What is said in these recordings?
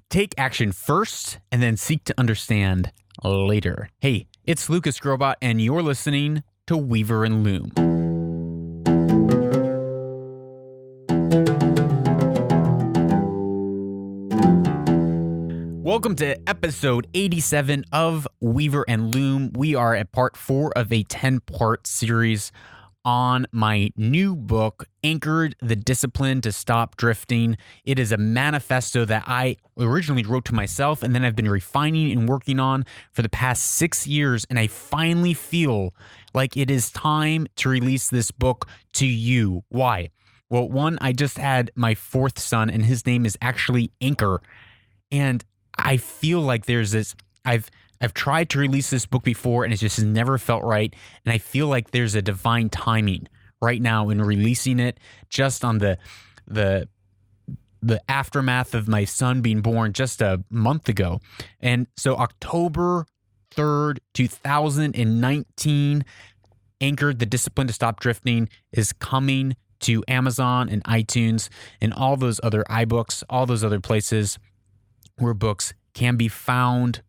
Take action first and then seek to understand later. Hey, it's Lucas Grobot, and you're listening to Weaver and Loom. Welcome to episode 87 of Weaver and Loom. We are at part 4 of a 10-part series on my new book, Anchored: The Discipline to Stop Drifting. It is a manifesto that I originally wrote to myself and then I've been refining and working on for the past 6 years, and I finally feel like it is time to release this book to you. Why? Well, one, I just had my 4th son, and his name is actually Anchor, and I feel like there's this, I've tried to release this book before and it just has never felt right. And I feel like there's a divine timing right now in releasing it, just on the aftermath of my son being born just a month ago. And so October 3rd, 2019, Anchored: The Discipline to Stop Drifting is coming to Amazon and iTunes and all those other iBooks, all those other places where books can be found.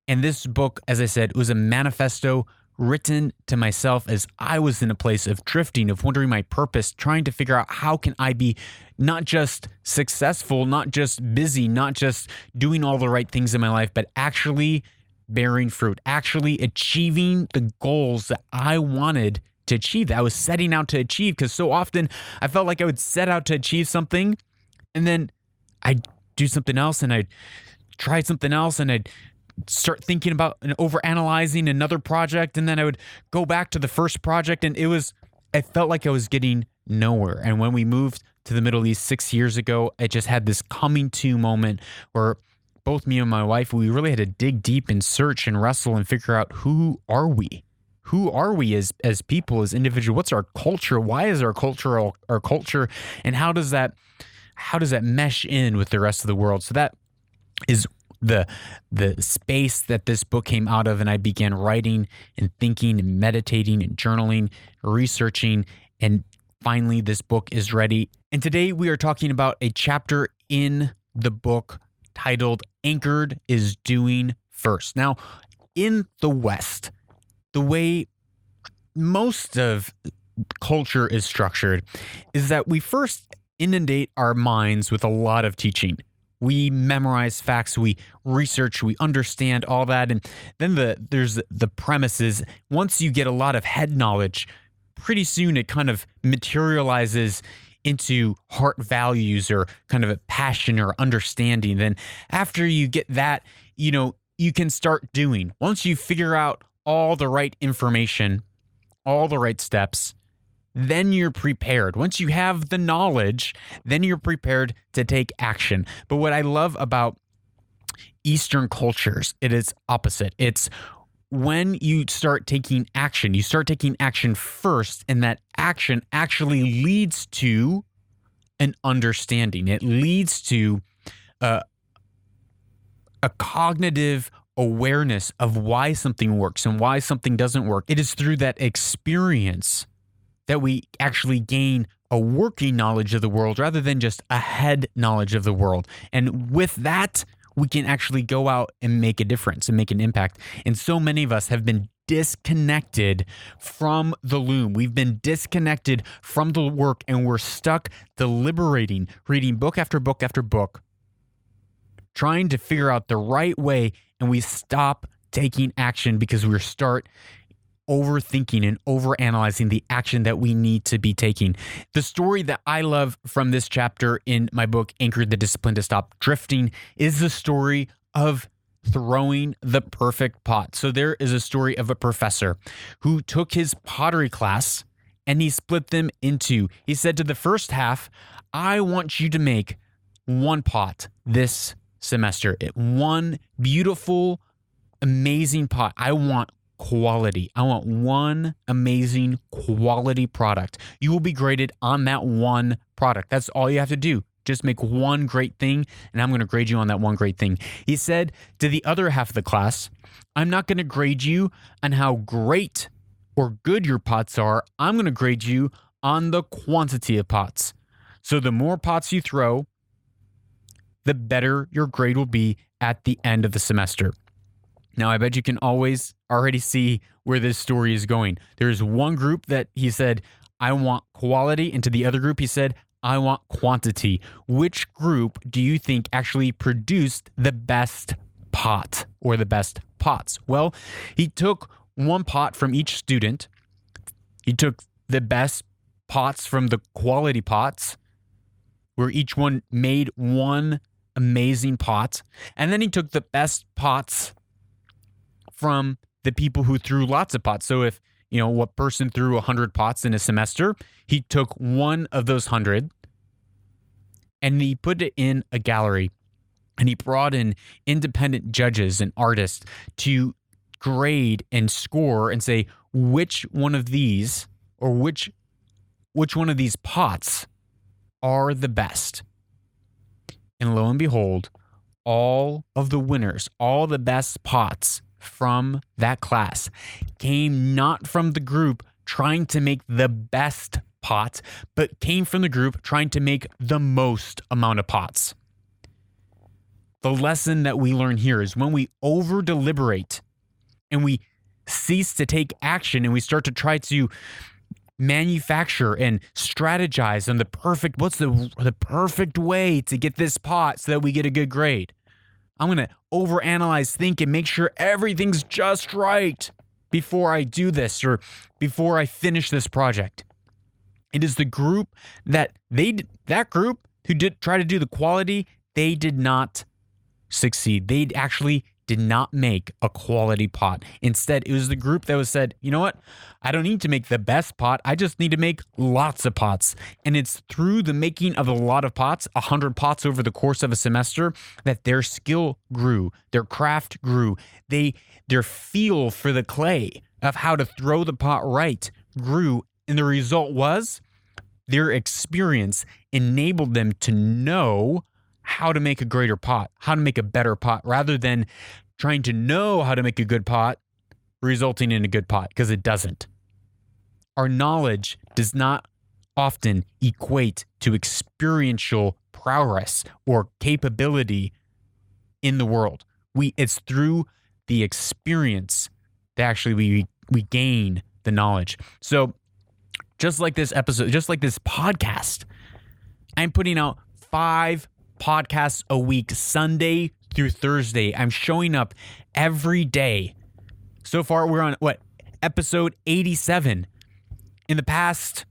And this book, as I said, was a manifesto written to myself as I was in a place of drifting, of wondering my purpose, trying to figure out how can I be not just successful, not just busy, not just doing all the right things in my life, but actually bearing fruit, actually achieving the goals that I wanted to achieve, that I was setting out to achieve. Because so often I felt like I would set out to achieve something and then I'd do something else and I'd try something else and I'd start thinking about and overanalyzing another project, and then I would go back to the first project, and I felt like I was getting nowhere. And when we moved to the Middle East 6 years ago, I just had this coming to moment where both me and my wife, we really had to dig deep and search and wrestle and figure out, who are we? Who are we as people, as individuals? What's our culture? Why is our culture our culture? And how does that mesh in with the rest of the world? So that is the space that this book came out of, and I began writing and thinking and meditating and journaling, researching, and finally this book is ready. And today we are talking about a chapter in the book titled Anchored is Doing First. Now, in the West, the way most of culture is structured is that we first inundate our minds with a lot of teaching. We memorize facts, we research, we understand all that. And then there's the premises. Once you get a lot of head knowledge, pretty soon it kind of materializes into heart values or kind of a passion or understanding. Then after you get that, you can start doing. Once you figure out all the right information, all the right steps, then you're prepared. Once you have the knowledge, then you're prepared to take action. But what I love about Eastern cultures, it is opposite. It's when you start taking action first, and that action actually leads to an understanding. It leads to a cognitive awareness of why something works and why something doesn't work. It is through that experience that we actually gain a working knowledge of the world rather than just a head knowledge of the world. And with that, we can actually go out and make a difference and make an impact. And so many of us have been disconnected from the loom. We've been disconnected from the work, and we're stuck deliberating, reading book after book after book, trying to figure out the right way, and we stop taking action because we start overthinking and overanalyzing the action that we need to be taking. The story that I love from this chapter in my book, Anchored: The Discipline to Stop Drifting, is the story of throwing the perfect pot. So there is a story of a professor who took his pottery class and he split them into, he said to the first half, I want you to make one pot this semester. One beautiful, amazing pot. I want quality. I want one amazing quality product. You will be graded on that one product. That's all you have to do. Just make one great thing, and I'm going to grade you on that one great thing. He said to the other half of the class, I'm not going to grade you on how great or good your pots are. I'm going to grade you on the quantity of pots. So the more pots you throw, the better your grade will be at the end of the semester. Now, I bet you can always already see where this story is going. There's one group that he said, I want quality, and to the other group, he said, I want quantity. Which group do you think actually produced the best pot or the best pots? Well, he took one pot from each student. He took the best pots from the quality pots, where each one made one amazing pot. And then he took the best pots from the people who threw lots of pots. So if, what person threw 100 pots in a semester, he took one of those 100 and he put it in a gallery, and he brought in independent judges and artists to grade and score and say which one of these or which one of these pots are the best. And lo and behold, all of the winners, all the best pots from that class came not from the group trying to make the best pot, but came from the group trying to make the most amount of pots. The lesson that we learn here is when we over deliberate and we cease to take action and we start to try to manufacture and strategize on what's the perfect way to get this pot so that we get a good grade. I'm going to overanalyze, think, and make sure everything's just right before I do this or before I finish this project. It is the group that group who did try to do the quality, they did not succeed. They actually did not make a quality pot. Instead, it was the group that was said, you know what? I don't need to make the best pot. I just need to make lots of pots. And it's through the making of a lot of pots, 100 pots over the course of a semester, that their skill grew, their craft grew, their feel for the clay of how to throw the pot right grew. And the result was their experience enabled them to know how to make a greater pot, how to make a better pot, rather than trying to know how to make a good pot, resulting in a good pot, because it doesn't. Our knowledge does not often equate to experiential prowess or capability in the world. It's through the experience that actually we gain the knowledge. So just like this episode, just like this podcast, I'm putting out 5 podcasts a week, Sunday through Thursday. I'm showing up every day. So far, we're on episode 87. In the past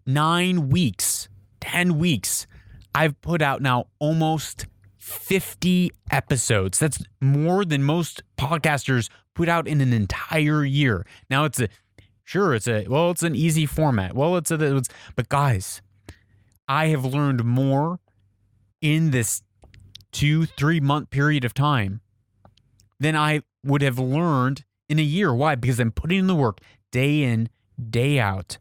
9 weeks, 10 weeks, I've put out now almost 50 episodes. That's more than most podcasters put out in an entire year. Now it's an easy format. But guys, I have learned more in this 2-3 month period of time than I would have learned in a year. Why? Because I'm putting in the work day in, day out,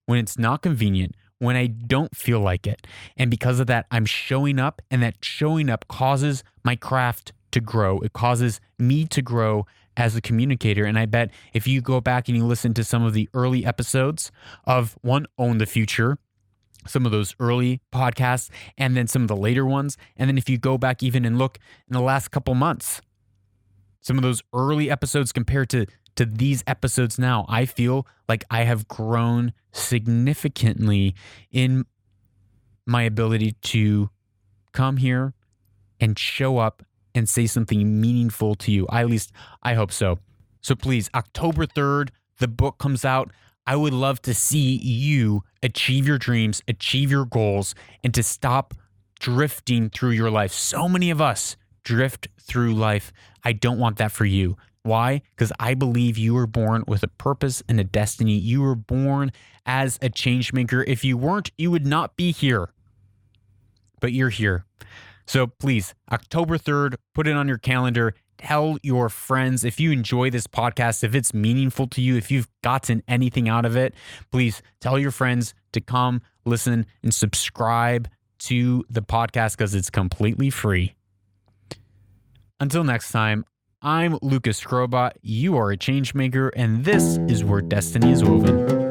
when it's not convenient, when I don't feel like it. And because of that, I'm showing up, and that showing up causes my craft to grow. It causes me to grow as a communicator. And I bet if you go back and you listen to some of the early episodes of Own the Future, some of those early podcasts, and then some of the later ones. And then if you go back even and look in the last couple months, some of those early episodes compared to these episodes now, I feel like I have grown significantly in my ability to come here and show up and say something meaningful to you. At least I hope so. So please, October 3rd, the book comes out. I would love to see you achieve your dreams, achieve your goals, and to stop drifting through your life. So many of us drift through life. I don't want that for you. Why? Because I believe you were born with a purpose and a destiny. You were born as a change maker. If you weren't, you would not be here. But you're here. So please, October 3rd, put it on your calendar. Tell your friends if you enjoy this podcast, if it's meaningful to you, if you've gotten anything out of it, please tell your friends to come listen and subscribe to the podcast because it's completely free. Until next time, I'm Lucas Scrobot. You are a change maker, and this is where destiny is woven.